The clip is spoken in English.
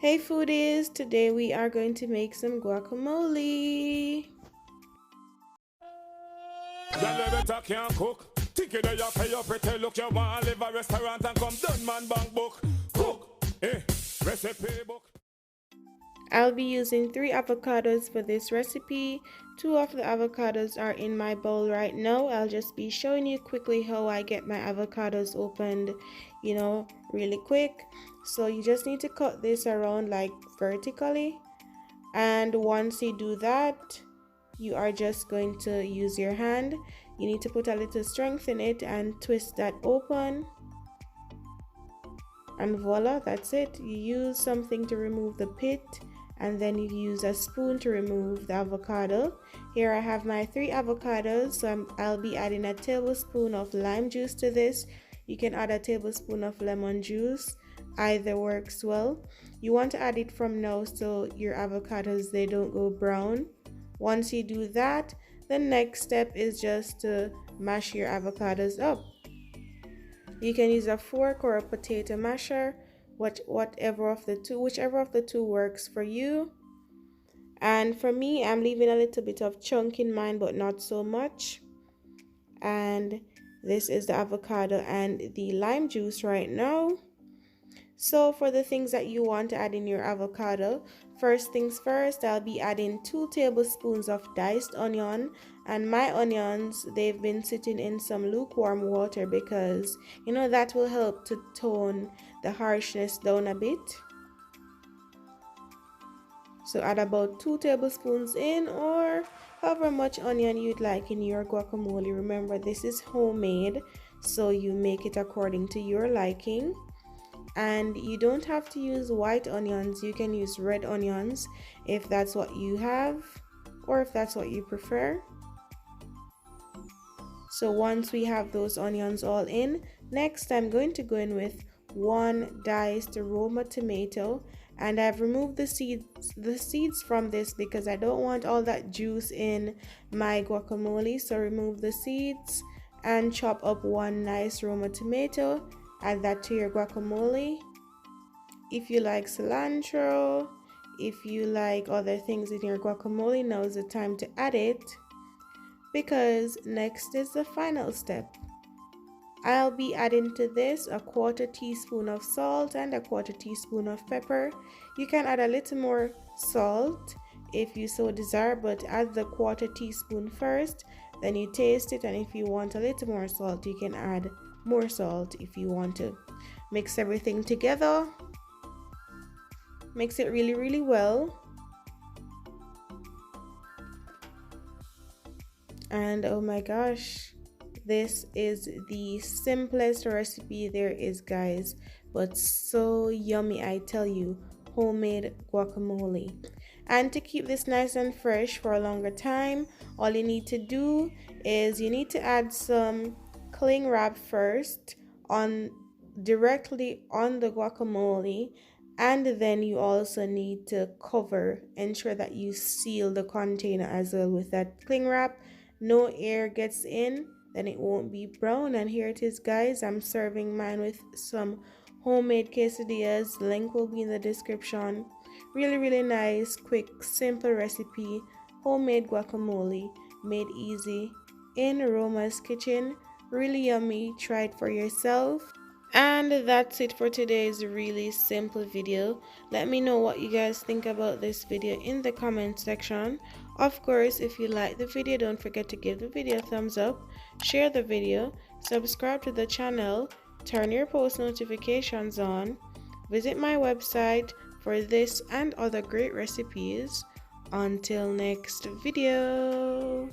Hey foodies, today we are going to make some guacamole. Can't cook. Think you know you pay your pretty look. You want to live a restaurant and come done man bank book. Cook, recipe book. I'll be using 3 avocados for this recipe. 2 of the avocados are in my bowl right now. I'll just be showing you quickly how I get my avocados opened, really quick. So you just need to cut this around like vertically. And once you do that, you are just going to use your hand. You need to put a little strength in it and twist that open. And voila, that's it. You use something to remove the pit, and then you use a spoon to remove the avocado. Here I have my 3 avocados, so I'll be adding a tablespoon of lime juice to this. You can add a tablespoon of lemon juice, either works well. You want to add it from now so your avocados, they don't go brown. Once you do that, the next step is just to mash your avocados up. You can use a fork or a potato masher, whichever of the two works for you. And for me, I'm leaving a little bit of chunk in mine, but not so much. And this is the avocado and the lime juice right now. So for the things that you want to add in your avocado, first things first, I'll be adding 2 tablespoons of diced onion. And my onions, they've been sitting in some lukewarm water because that will help to tone the harshness down a bit. So add about 2 tablespoons in, or however much onion you'd like in your guacamole. Remember, this is homemade, so you make it according to your liking. And you don't have to use white onions, you can use red onions if that's what you have or if that's what you prefer. So once we have those onions all in, next I'm going to go in with 1 diced Roma tomato, and I've removed the seeds from this because I don't want all that juice in my guacamole. So remove the seeds and chop up 1 nice Roma tomato. Add that to your guacamole. If you like cilantro, if you like other things in your guacamole, now is the time to add it, because next is the final step. I'll be adding to this a 1/4 teaspoon of salt and a 1/4 teaspoon of pepper. You can add a little more salt if you so desire, but add the 1/4 teaspoon first, then you taste it, and if you want a little more salt, you can add more salt if you want to. Mix everything together. Mix it really well. And oh my gosh, this is the simplest recipe there is, guys, but so yummy, I tell you. Homemade guacamole. And to keep this nice and fresh for a longer time, all you need to do is you need to add some cling wrap first directly on the guacamole, and then you also need to ensure that you seal the container as well with that cling wrap. No air gets in, then it won't be brown. And here it is, guys. I'm serving mine with some homemade quesadillas. Link will be in the description. Really nice, quick, simple recipe. Homemade guacamole made easy in ROMA'S kitchen. Really yummy. Try it for yourself. And that's it for today's really simple video. Let me know what you guys think about this video in the comment section. Of course, if you like the video, don't forget to give the video a thumbs up, share the video, subscribe to the channel, turn your post notifications on, visit my website for this and other great recipes. Until next video.